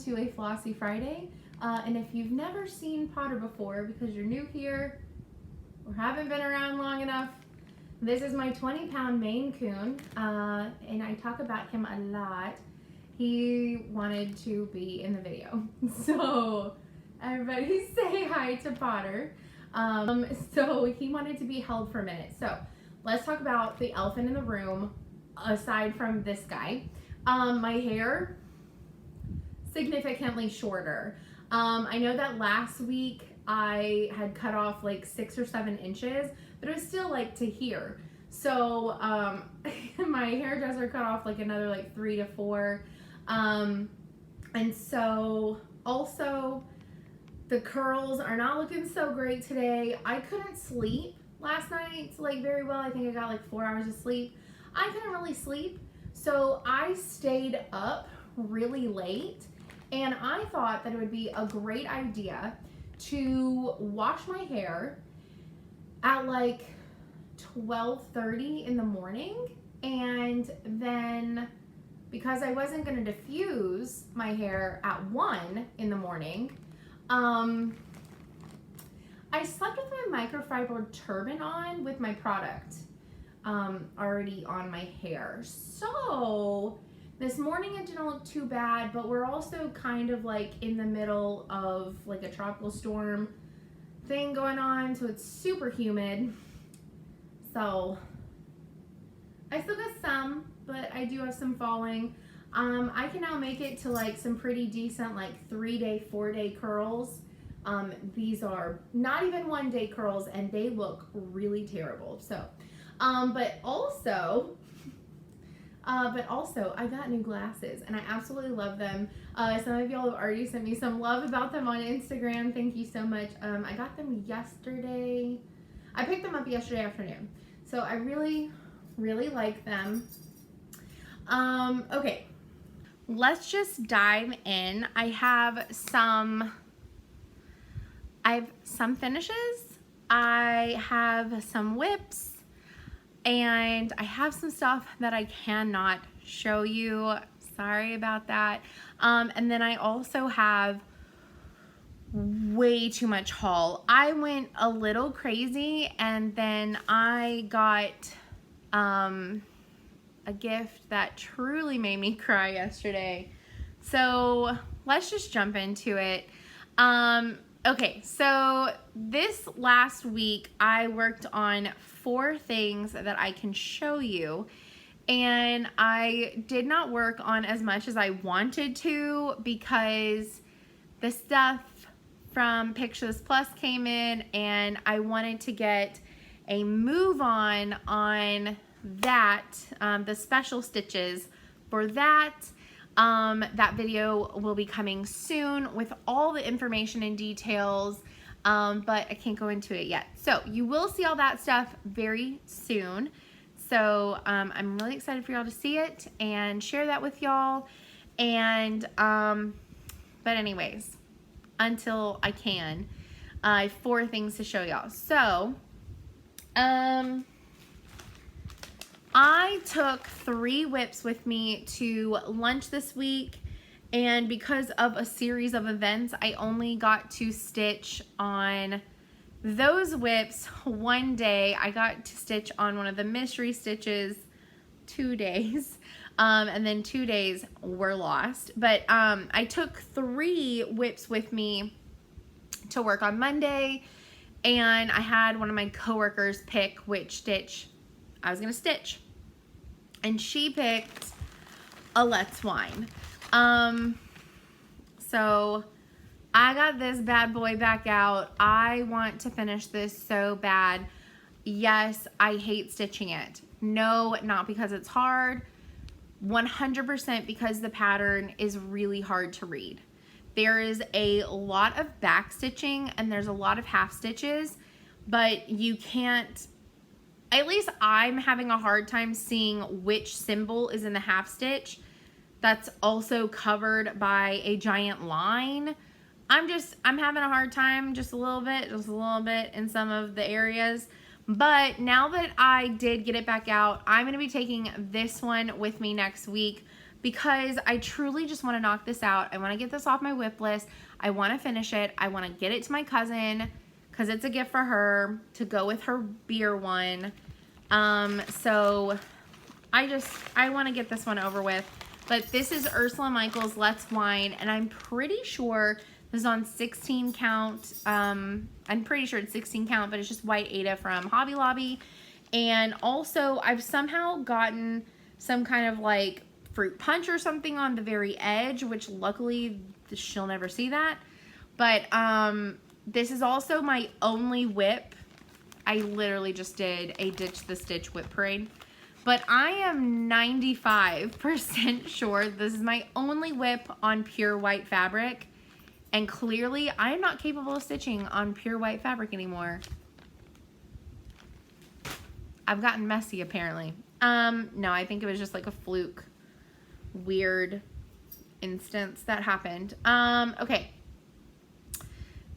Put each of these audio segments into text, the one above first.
to a Flossy Friday. And if you've never seen Potter before because you're new here or haven't been around long enough, this is my 20-pound Maine Coon, and I talk about him a lot. He wanted to be in the video, so everybody say hi to Potter. So he wanted to be held for a minute. So let's talk about the elephant in the room, aside from this guy. My hair, significantly shorter. I know that last week I had cut off like 6 or 7 inches, but it was still like to here. So my hairdresser cut off like another like 3 to 4. And so also the curls are not looking so great today. I couldn't sleep last night like very well. I think I got like 4 hours of sleep. I couldn't really sleep, so I stayed up really late, and I thought that it would be a great idea to wash my hair at like 12:30 in the morning, and then because I wasn't going to diffuse my hair at 1 in the morning, I slept with my microfiber turban on with my product already on my hair. So this morning it didn't look too bad, but we're also kind of like in the middle of like a tropical storm thing going on, so it's super humid. So I still got some, but I do have some falling. I can now make it to like some pretty decent like 3-day, 4-day curls. These are not even 1-day curls, and they look really terrible. So, but also I got new glasses, and I absolutely love them. Some of y'all have already sent me some love about them on Instagram. Thank you so much. I got them yesterday. I picked them up yesterday afternoon. So I really, really like them. Okay, let's just dive in. I have some finishes. I have some whips. And I have some stuff that I cannot show you. Sorry about that. And then I also have way too much haul. I went a little crazy, and then I got a gift that truly made me cry yesterday. So let's just jump into it. Okay, so this last week I worked on 4 things that I can show you, and I did not work on as much as I wanted to because the stuff from Pictures Plus came in, and I wanted to get a move on that, the special stitches for that. That video will be coming soon with all the information and details, but I can't go into it yet. So you will see all that stuff very soon. So I'm really excited for y'all to see it and share that with y'all. And but anyways, until I can, I have 4 things to show y'all. So I took 3 whips with me to lunch this week, and because of a series of events, I only got to stitch on those whips 1 day. I got to stitch on one of the mystery stitches 2 days, and then 2 days were lost. But I took 3 whips with me to work on Monday, and I had one of my coworkers pick which stitch I was gonna stitch, and she picked a Let's Wine. So I got this bad boy back out. I want to finish this so bad. Yes, I hate stitching it. No, not because it's hard. 100% because the pattern is really hard to read. There is a lot of back stitching and there's a lot of half stitches, but you can't, at least I'm having a hard time seeing which symbol is in the half stitch that's also covered by a giant line. I'm having a hard time just a little bit in some of the areas. But now that I did get it back out, I'm going to be taking this one with me next week because I truly just want to knock this out. I want to get this off my whip list. I want to finish it. I want to get it to my cousin because it's a gift for her to go with her beer one. So I want to get this one over with. But this is Ursula Michaels' Let's Wine, and I'm pretty sure this is on 16 count. I'm pretty sure it's 16 count, but it's just white Ada from Hobby Lobby. And also, I've somehow gotten some kind of like fruit punch or something on the very edge, which luckily she'll never see that. But this is also my only whip. I literally just did a Ditch the Stitch whip parade. But I am 95% sure this is my only whip on pure white fabric. And clearly, I am not capable of stitching on pure white fabric anymore. I've gotten messy, apparently. No, I think it was just like a fluke, weird instance that happened. Okay.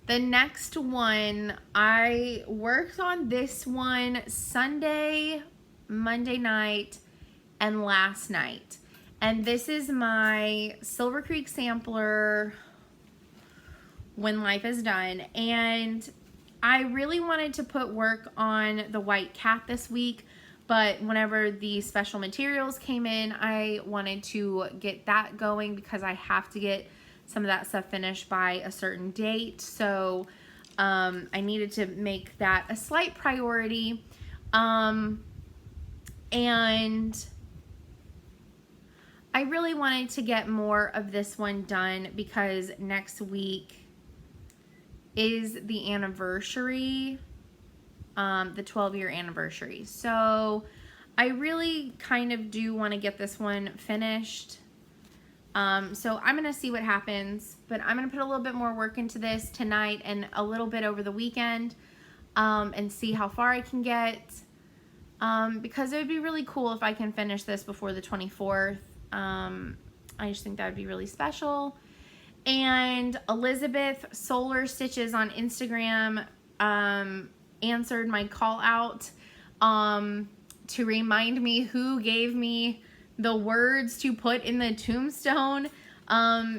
The next one, I worked on this one Sunday, Monday night, and last night. And this is my Silver Creek sampler, When Life is Done. And I really wanted to put work on the white cat this week, but whenever the special materials came in, I wanted to get that going because I have to get some of that stuff finished by a certain date. So I needed to make that a slight priority. And I really wanted to get more of this one done because next week is the anniversary, the 12-year anniversary. So I really kind of do want to get this one finished. So I'm going to see what happens, but I'm going to put a little bit more work into this tonight and a little bit over the weekend, and see how far I can get. Because it would be really cool if I can finish this before the 24th. I just think that would be really special. And Elizabeth Solar Stitches on Instagram answered my call out to remind me who gave me the words to put in the tombstone,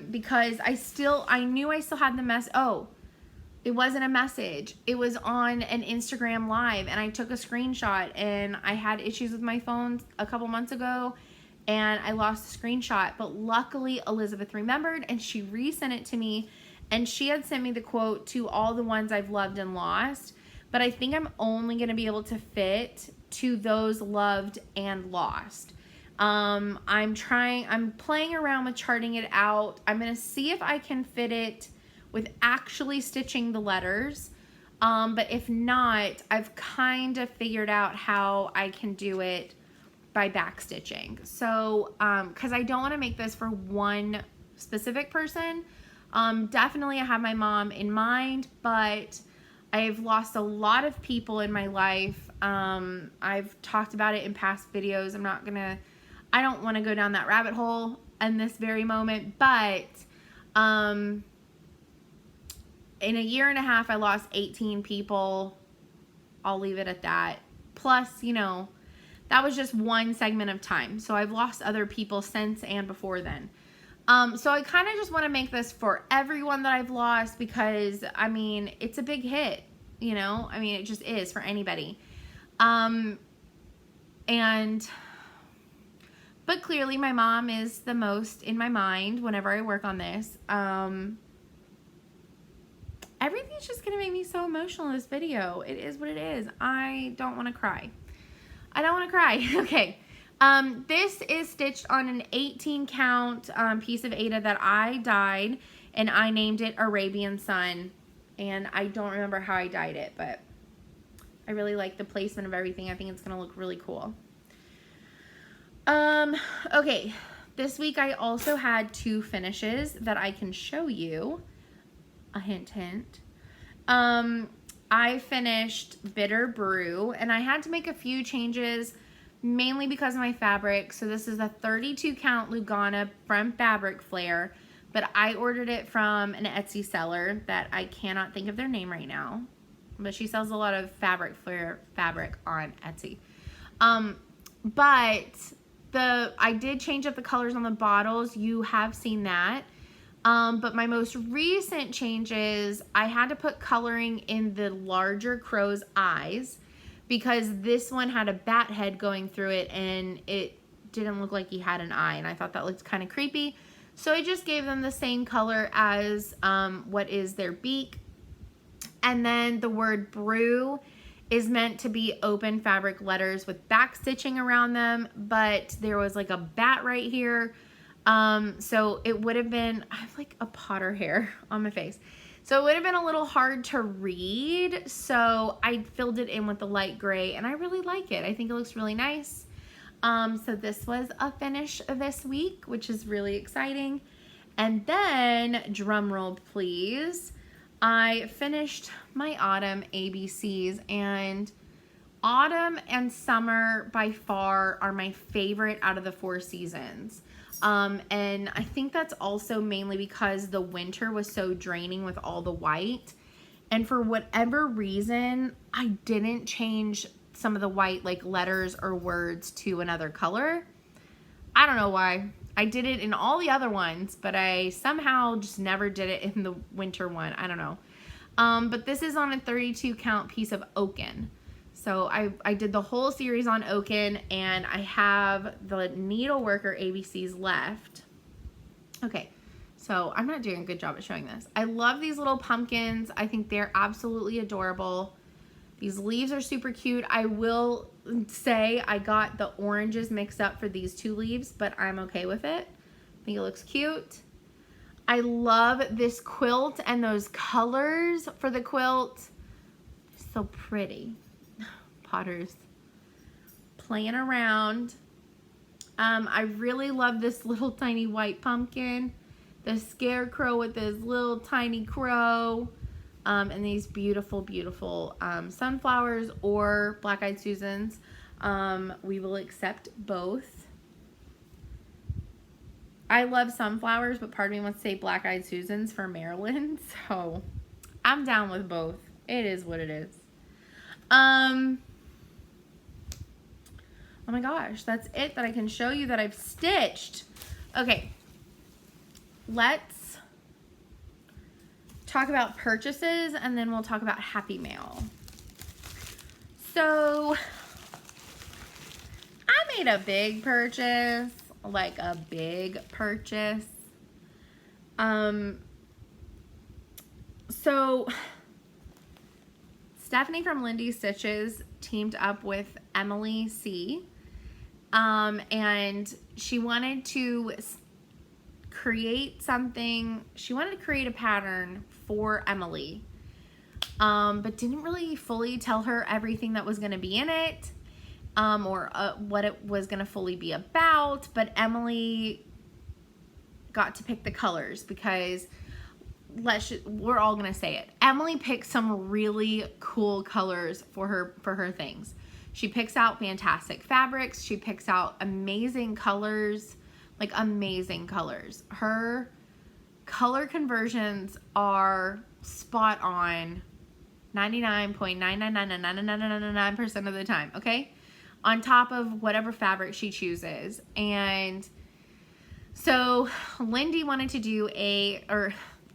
because I knew I still had the mess. Oh, it wasn't a message. It was on an Instagram live, and I took a screenshot, and I had issues with my phone a couple months ago, and I lost the screenshot. But luckily, Elizabeth remembered, and she resent it to me, and she had sent me the quote to all the ones I've loved and lost, but I think I'm only going to be able to fit to those loved and lost. I'm playing around with charting it out. I'm going to see if I can fit it with actually stitching the letters. But if not, I've kind of figured out how I can do it by back stitching. So, cause I don't want to make this for one specific person. Definitely I have my mom in mind, but I've lost a lot of people in my life. I've talked about it in past videos. I don't want to go down that rabbit hole in this very moment, but in a year and a half, I lost 18 people. I'll leave it at that. Plus, that was just one segment of time. So I've lost other people since and before then. So I kind of just want to make this for everyone that I've lost because, it's a big hit, it just is for anybody. But clearly my mom is the most in my mind whenever I work on this. Everything's just going to make me so emotional in this video. It is what it is. I don't want to cry. Okay. This is stitched on an 18 count piece of Ada that I dyed, and I named it Arabian Sun. And I don't remember how I dyed it, but I really like the placement of everything. I think it's going to look really cool. Okay. This week I also had 2 finishes that I can show you. A hint, hint. I finished Bitter Brew, and I had to make a few changes, mainly because of my fabric. So this is a 32 count Lugana from Fabric Flare, but I ordered it from an Etsy seller that I cannot think of their name right now, but she sells a lot of Fabric Flare fabric on Etsy. But I did change up the colors on the bottles. You have seen that. But my most recent changes, I had to put coloring in the larger crow's eyes because this one had a bat head going through it and it didn't look like he had an eye, and I thought that looked kind of creepy. So I just gave them the same color as what is their beak. And then the word brew is meant to be open fabric letters with back stitching around them, but there was like a bat right here. So it would have been, I have like a Potter hair on my face. So it would have been a little hard to read. So I filled it in with the light gray and I really like it. I think it looks really nice. So this was a finish this week, which is really exciting. And then, drum roll please, I finished my autumn ABCs, and autumn and summer by far are my favorite out of the 4 seasons. And I think that's also mainly because the winter was so draining with all the white. And for whatever reason, I didn't change some of the white like letters or words to another color. I don't know why. I did it in all the other ones, but I somehow just never did it in the winter one. I don't know. But this is on a 32 count piece of Oaken. So I did the whole series on Oaken, and I have the Needleworker ABCs left. Okay, so I'm not doing a good job at showing this. I love these little pumpkins. I think they're absolutely adorable. These leaves are super cute. I will say I got the oranges mixed up for these 2 leaves, but I'm okay with it. I think it looks cute. I love this quilt and those colors for the quilt. It's so pretty. Potter's playing around. I really love this little tiny white pumpkin. The scarecrow with this little tiny crow. And these beautiful, beautiful sunflowers or black-eyed Susans. We will accept both. I love sunflowers, but part of me wants to say black-eyed Susans for Maryland. So I'm down with both. It is what it is. Oh my gosh, that's it that I can show you that I've stitched. Okay, let's talk about purchases and then we'll talk about Happy Mail. So I made a big purchase, like a big purchase. So Stephanie from Lindy Stitches teamed up with Emily C. And she wanted to create something. She wanted to create a pattern for Emily, but didn't really fully tell her everything that was going to be in it, or what it was going to fully be about. But Emily got to pick the colors because we're all going to say it. Emily picked some really cool colors for her things. She picks out fantastic fabrics. She picks out amazing colors, like amazing colors. Her color conversions are spot on 99.9999999% of the time, okay? On top of whatever fabric she chooses. And so Lindy wanted to do I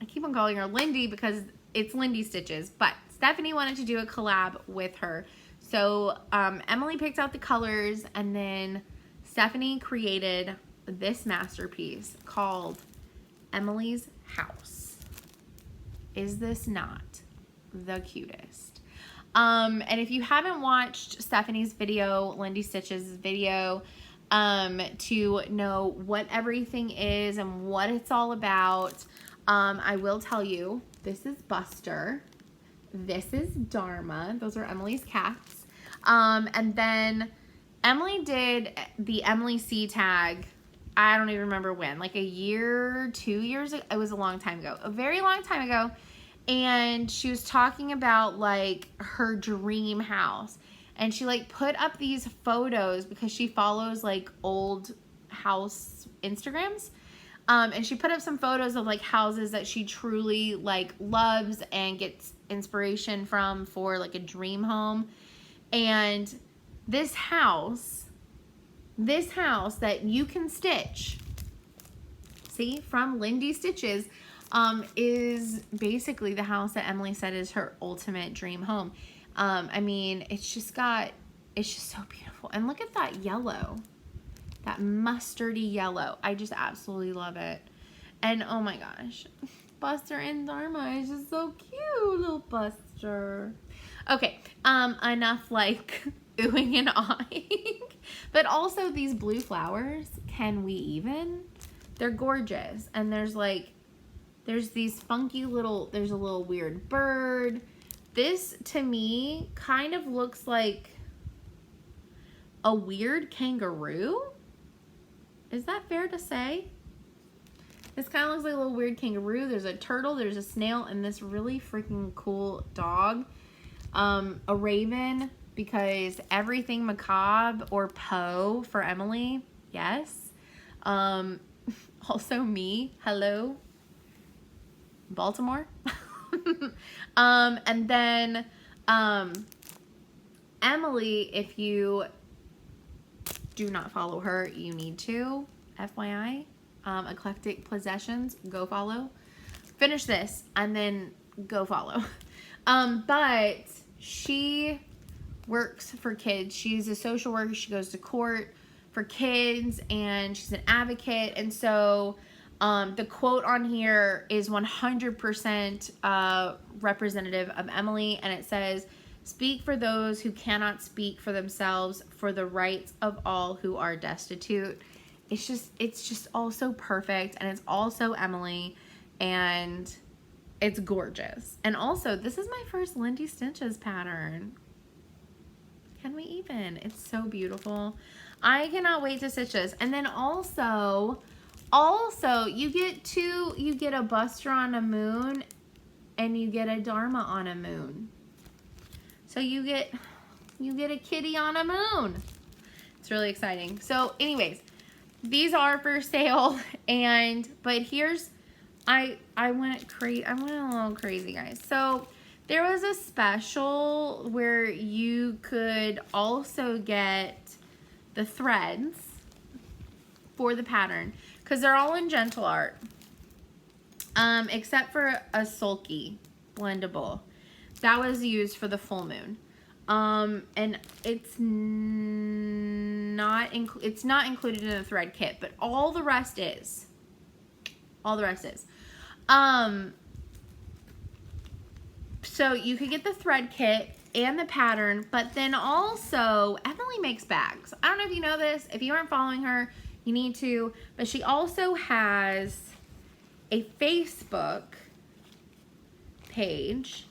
keep on calling her Lindy because it's Lindy Stitches, but Stephanie wanted to do a collab with her. So Emily picked out the colors, and then Stephanie created this masterpiece called Emily's House. Is this not the cutest? And if you haven't watched Stephanie's video, Lindy Stitches' video, to know what everything is and what it's all about, I will tell you, this is Buster. This is Dharma. Those are Emily's cats. And then Emily did the Emily C tag, I don't even remember when, like a year, 2 years ago. It was a long time ago, a very long time ago. And she was talking about like her dream house. And she like put up these photos because she follows like old house Instagrams. And she put up some photos of like houses that she truly like loves and gets inspiration from for like a dream home. And this house this house that you can stitch, see, from Lindy Stitches, is basically the house that Emily said is her ultimate dream home. I mean, it's just so beautiful. And look at that yellow, that mustardy yellow. I just absolutely love it. And oh my gosh, Buster and Dharma is just so cute, little Buster. Okay, enough like oohing and ahhing. But also these blue flowers, can we even? They're gorgeous. And there's these funky there's a little weird bird. This to me kind of looks like a weird kangaroo. Is that fair to say? This kind of looks like a little weird kangaroo. There's a turtle, there's a snail, and this really freaking cool dog. A raven, because everything macabre or Poe for Emily. Yes. Also me. Hello, Baltimore. And then Emily, if you do not follow her, you need to. FYI. Eclectic Possessions, go follow. Finish this and then go follow. But she works for kids. She's a social worker. She goes to court for kids and she's an advocate. And so the quote on here is 100% representative of Emily, and it says, "Speak for those who cannot speak for themselves, for the rights of all who are destitute." It's just all so perfect, and it's also Emily, and it's gorgeous. And also, this is my first Lindy Stitches pattern. Can we even? It's so beautiful. I cannot wait to stitch this. And then also you get a Buster on a moon, and you get a Dharma on a moon. So you get a kitty on a moon. It's really exciting. So anyways, these are for sale, but here's, I went a little crazy, guys. So there was a special where you could also get the threads for the pattern, because they're all in Gentle Art, except for a sulky blendable that was used for the full moon. And it's not included in the thread kit, but all the rest is. So you could get the thread kit and the pattern, but then also Emily makes bags. I don't know if you know this. If you aren't following her, you need to, but she also has a Facebook page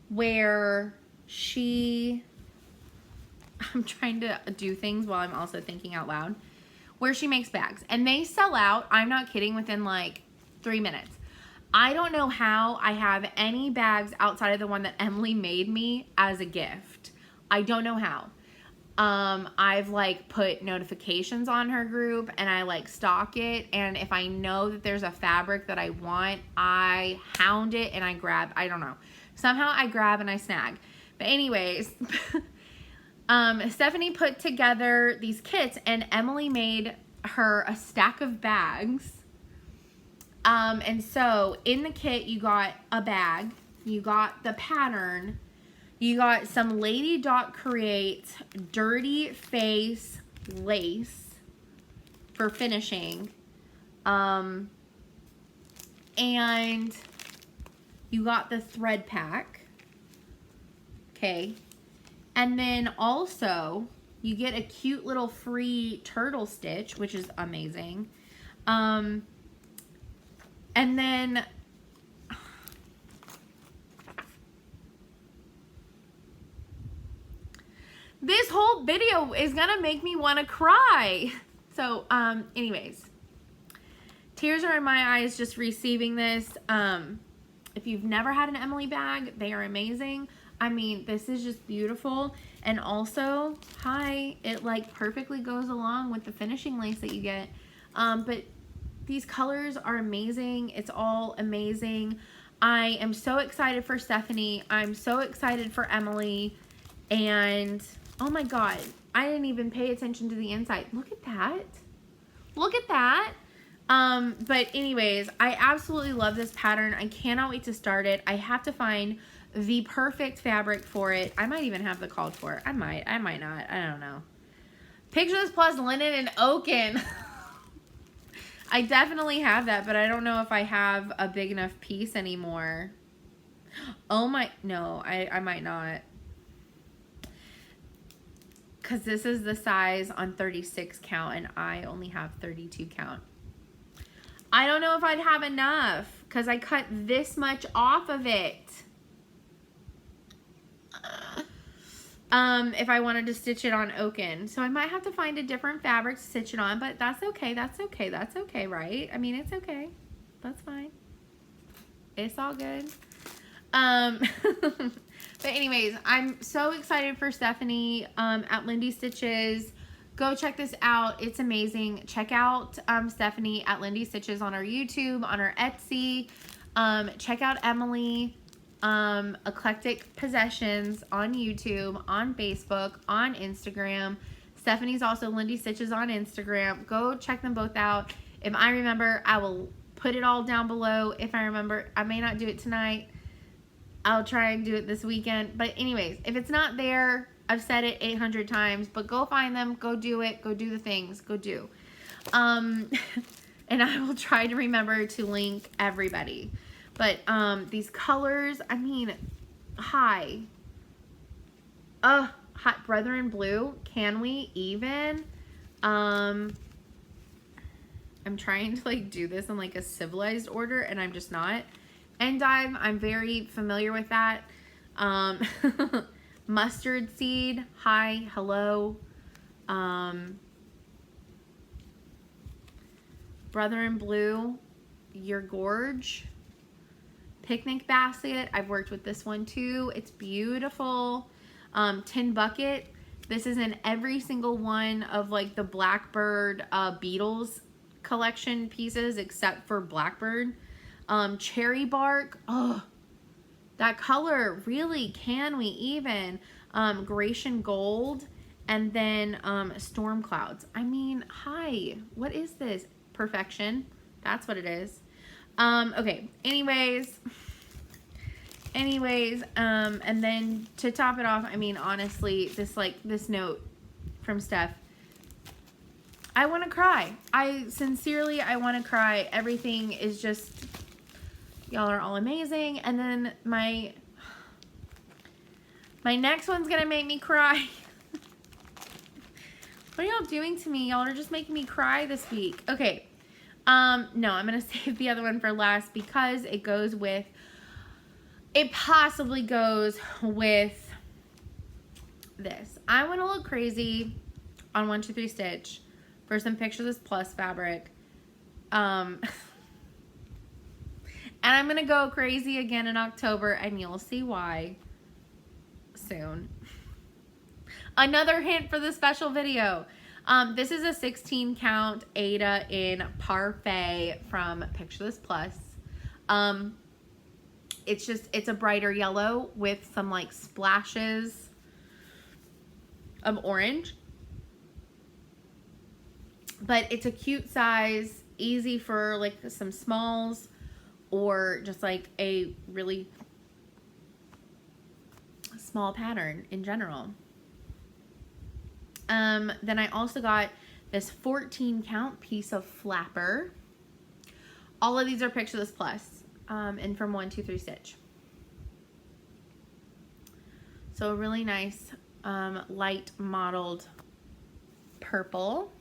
where I'm trying to do things while I'm also thinking out loud, where she makes bags, and they sell out, I'm not kidding, within like 3 minutes. I don't know how I have any bags outside of the one that Emily made me as a gift. I don't know how. I've like put notifications on her group, and I like stalk it, and if I know that there's a fabric that I want, I hound it and I grab, I don't know. Somehow I grab and I snag. But anyways, Stephanie put together these kits, and Emily made her a stack of bags. And so in the kit, you got a bag, you got the pattern, you got some Lady Dot Create Dirty Face lace for finishing, and you got the thread pack. Okay. And then also you get a cute little free turtle stitch, which is amazing. And then this whole video is gonna make me want to cry. So anyways, tears are in my eyes just receiving this. If you've never had an Emily bag, they are amazing. I mean, this is just beautiful. And also, it like perfectly goes along with the finishing lace that you get. But these colors are amazing. It's all amazing. I am so excited for Stephanie. I'm so excited for Emily. And oh my God, I didn't even pay attention to the inside. Look at that. Look at that. But anyways, I absolutely love this pattern. I cannot wait to start it. I have to find the perfect fabric for it. I might even have the called for it. I might not. I don't know. Picture This Plus linen and oaken. I definitely have that, but I don't know if I have a big enough piece anymore. Oh my, no, I might not. Because this is the size on 36 count and I only have 32 count. I don't know if I'd have enough because I cut this much off of it. If I wanted to stitch it on oaken. So I might have to find a different fabric to stitch it on, but that's okay. That's okay. That's okay, right? I mean, it's okay. That's fine. It's all good. But anyways, I'm so excited for Stephanie at Lindy Stitches. Go check this out. It's amazing. Check out Stephanie at Lindy Stitches on our YouTube, on our Etsy. Check out Emily Eclectic Possessions on YouTube, on Facebook, on Instagram. Stephanie's also Lindy Stitches on Instagram. Go check them both out. If I remember, I will put it all down below. If I remember, I may not do it tonight. I'll try and do it this weekend. But anyways, if it's not there, I've said it 800 times, but go find them, go do it, go do the things, go do. And I will try to remember to link everybody. But these colors, I mean, hi. Hot Brethren Blue, can we even? I'm trying to like do this in like a civilized order and I'm just not. Endive, I'm very familiar with that. Mustard Seed, hi, hello. Brethren Blue, Your Gorge. Picnic Basket, I've worked with this one too. It's beautiful. Tin Bucket, this is in every single one of like the Blackbird Beatles collection pieces except for Blackbird. Cherry Bark, oh, that color, really, can we even? Grecian Gold, and then Storm Clouds. I mean, hi, what is this? Perfection, that's what it is. Okay, anyways, and then to top it off, I mean, honestly, this note from Steph, I want to cry. I want to cry. Everything is just, y'all are all amazing. And then my next one's gonna make me cry. What are y'all doing to me? Y'all are just making me cry this week. Okay. No, I'm gonna save the other one for last because it possibly goes with this. I want to look crazy on 1, 2, 3 Stitch for some Picture This Plus fabric. And I'm gonna go crazy again in October and you'll see why soon. Another hint for the special video. This is a 16 count Ada in Parfait from Picture This Plus. It's a brighter yellow with some like splashes of orange. But it's a cute size, easy for like some smalls or just like a really small pattern in general. Then I also got this 14 count piece of flapper. All of these are Picture This Plus, and from 1, 2, 3 Stitch. So a really nice light mottled purple.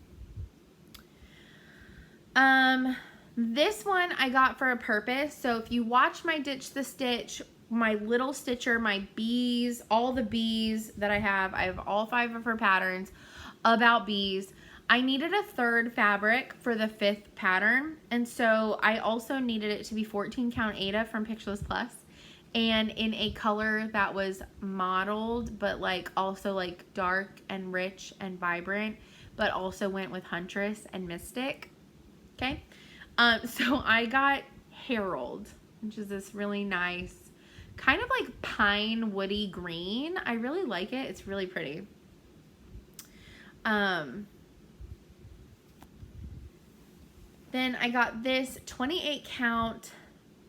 This one I got for a purpose. So if you watch my Ditch the Stitch, my little stitcher, my bees, all the bees that I have all 5 of her patterns about bees. I needed a third fabric for the 5th pattern, and so I also needed it to be 14 count Ada from Picture This Plus, and in a color that was mottled but like also like dark and rich and vibrant, but also went with Huntress and Mystic. Okay, so I got Herald, which is this really nice kind of like pine woody green. I really like it. It's really pretty. Then I got this 28 count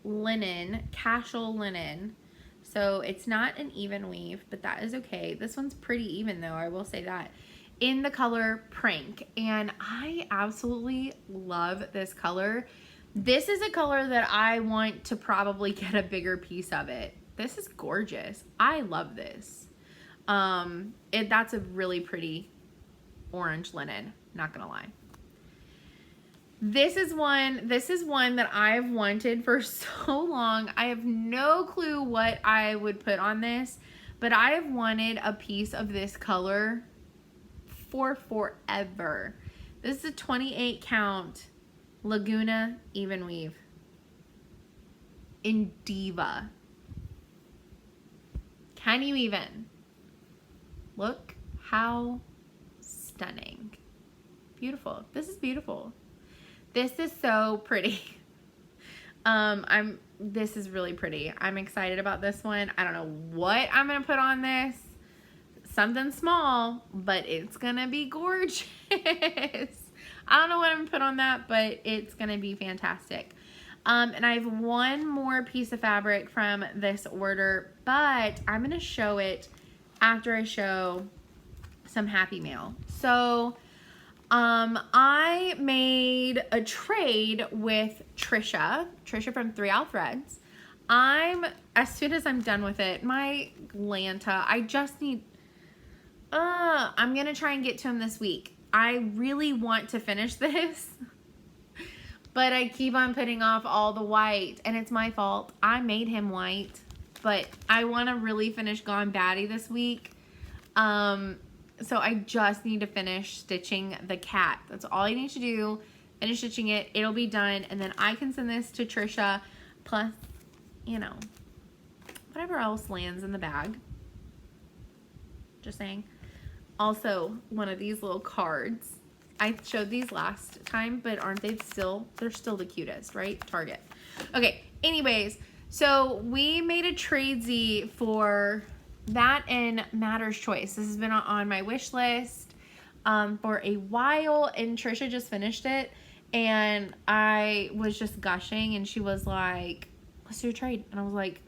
linen, casual linen. So it's not an even weave, but that is okay. This one's pretty even though, I will say that. In the color Prank. And I absolutely love this color. This is a color that I want to probably get a bigger piece of it. This is gorgeous. I love this. That's a really pretty orange linen, not gonna lie. This is one that I've wanted for so long. I have no clue what I would put on this, but I have wanted a piece of this color for forever. This is a 28 count Laguna even weave in Diva. Can you even? Look how stunning. Beautiful. This is beautiful. This is so pretty. This is really pretty. I'm excited about this one. I don't know what I'm gonna put on this. Something small, but it's gonna be gorgeous. I don't know what I'm gonna put on that, but it's gonna be fantastic. And I have one more piece of fabric from this order, but I'm gonna show it after I show some Happy Mail. So I made a trade with Trisha from 3L Threads. As soon as I'm done with it, my Lanta, I just need, I'm gonna try and get to him this week. I really want to finish this, but I keep on putting off all the white, and it's my fault. I made him white, but I want to really finish Gone Baddie this week. So I just need to finish stitching the cat. That's all I need to do. Finish stitching it. It'll be done. And then I can send this to Trisha. Plus, you know, whatever else lands in the bag. Just saying. Also, one of these little cards. I showed these last time, but aren't they still? They're still the cutest, right? Target. Okay, anyways. So we made a tradesy for that and Matter's Choice. This has been on my wish list for a while, and Trisha just finished it, and I was just gushing, and she was like, let's do a trade. And I was like,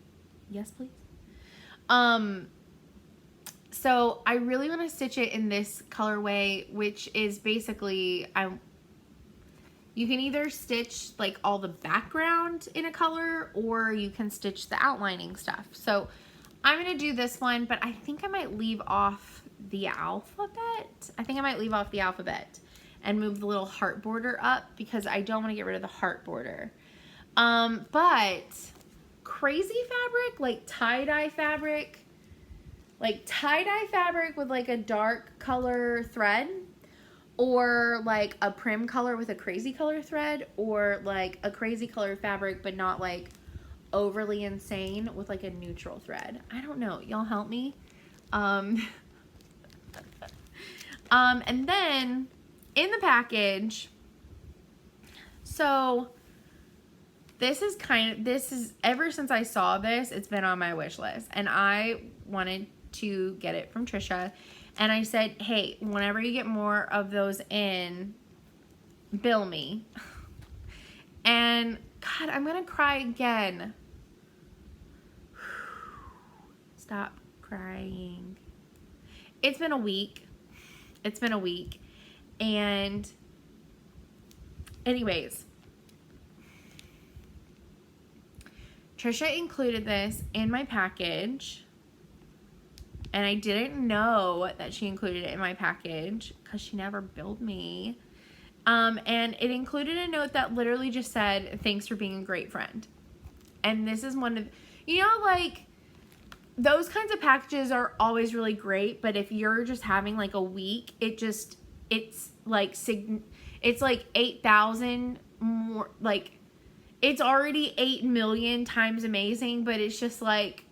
yes, please. So I really want to stitch it in this colorway, which is basically, you can either stitch like all the background in a color, or you can stitch the outlining stuff. So I'm going to do this one, but I think I might leave off the alphabet. I think I might leave off the alphabet and move the little heart border up, because I don't want to get rid of the heart border. But crazy fabric, like tie-dye fabric, with like a dark color thread, or like a prim color with a crazy color thread, or like a crazy color fabric but not like overly insane with like a neutral thread. I don't know. Y'all help me. And then in the package, so this is ever since I saw this, it's been on my wish list, and I wanted to get it from Trisha, and I said, hey, whenever you get more of those in, bill me. And God, I'm gonna cry again. Stop crying. It's been a week. And anyways, Trisha included this in my package, and I didn't know that she included it in my package because she never billed me. And it included a note that literally just said, thanks for being a great friend. And this is one of, you know, like, those kinds of packages are always really great, but if you're just having like a week, it's like 8,000 more, like, it's already 8 million times amazing, but it's just like,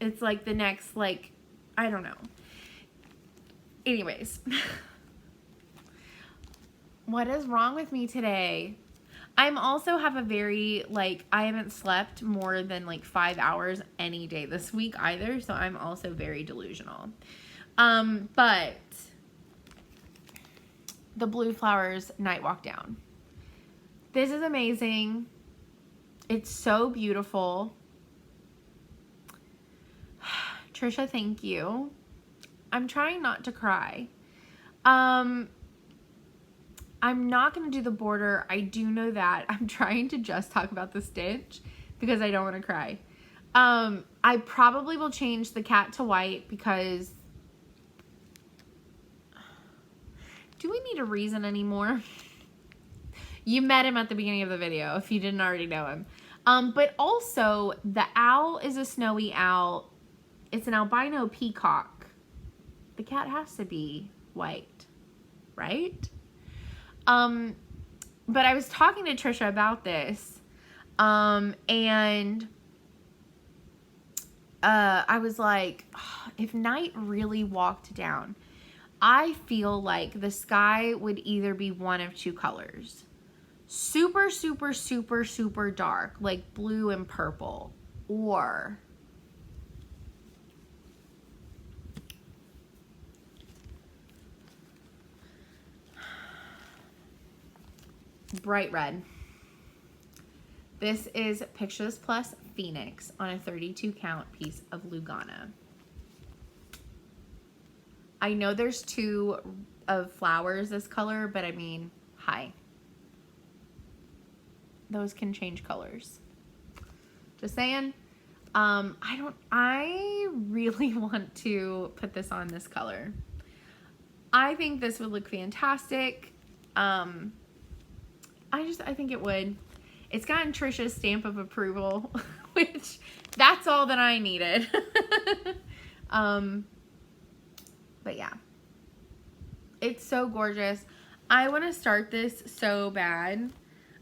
it's like the next, like, I don't know. Anyways. What is wrong with me today? I'm also have a very, like, I haven't slept more than like 5 hours any day this week either, so I'm also very delusional. But the Blue Flowers Night Walk Down. This is amazing. It's so beautiful. Trisha, thank you. I'm trying not to cry. I'm not going to do the border. I do know that. I'm trying to just talk about the stitch because I don't want to cry. I probably will change the cat to white because do we need a reason anymore? You met him at the beginning of the video if you didn't already know him. But also the owl is a snowy owl. It's an albino peacock. The cat has to be white, right? But I was talking to Trisha about this, and I was like, oh, if night really walked down, I feel like the sky would either be one of two colors. Super, super, super, super dark, like blue and purple, or bright red. This is Picture This Plus Phoenix on a 32 count piece of Lugana. I know there's two of flowers this color, but I mean, hi. Those can change colors. Just saying. I really want to put this on this color. I think this would look fantastic. I think it would. It's gotten Trisha's stamp of approval, which that's all that I needed. But yeah, it's so gorgeous. I want to start this so bad.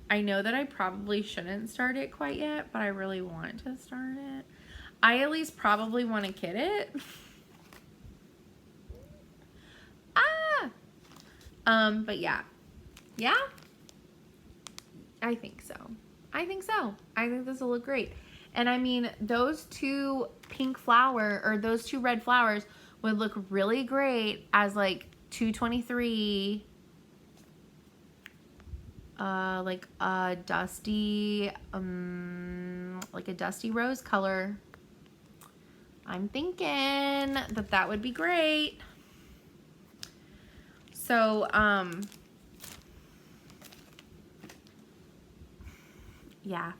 I know that I probably shouldn't start it quite yet, but I really want to start it. I at least probably want to kit it. But yeah. Yeah? I think so. I think so. I think this will look great. And I mean, those two pink flower, or those two red flowers would look really great as like 223, like a dusty, like a dusty rose color. I'm thinking that that would be great. So, yeah.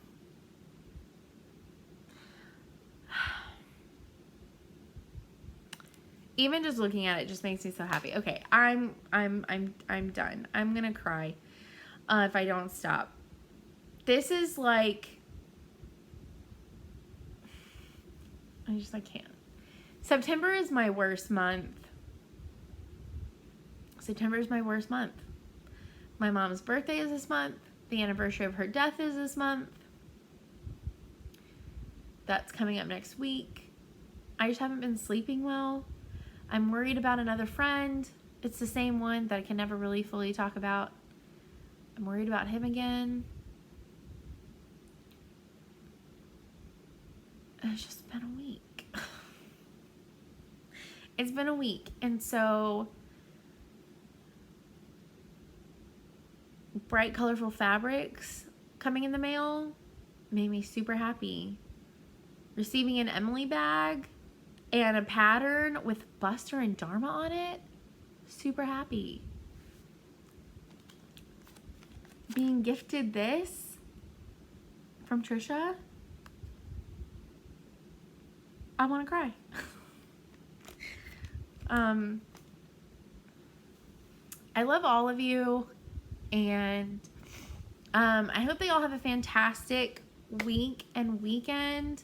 Even just looking at it just makes me so happy. Okay, I'm done. I'm gonna cry if I don't stop. This is like, I can't. September is my worst month. September is my worst month. My mom's birthday is this month. The anniversary of her death is this month. That's coming up next week. I just haven't been sleeping well. I'm worried about another friend. It's the same one that I can never really fully talk about. I'm worried about him again. It's just been a week. It's been a week. And so bright, colorful fabrics coming in the mail made me super happy. Receiving an Emily bag and a pattern with Buster and Dharma on it, super happy. Being gifted this from Trisha, I want to cry. I love all of you, and I hope they all have a fantastic week and weekend.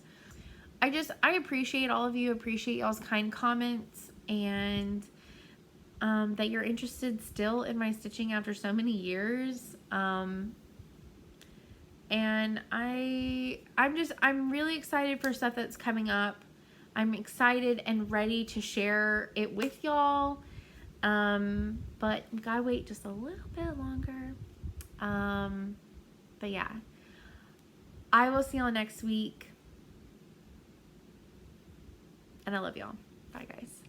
I appreciate all of you, appreciate y'all's kind comments, and that you're interested still in my stitching after so many years. And I'm really excited for stuff that's coming up. I'm excited and ready to share it with y'all. But you gotta wait just a little bit longer. But yeah, I will see y'all next week. And I love y'all. Bye, guys.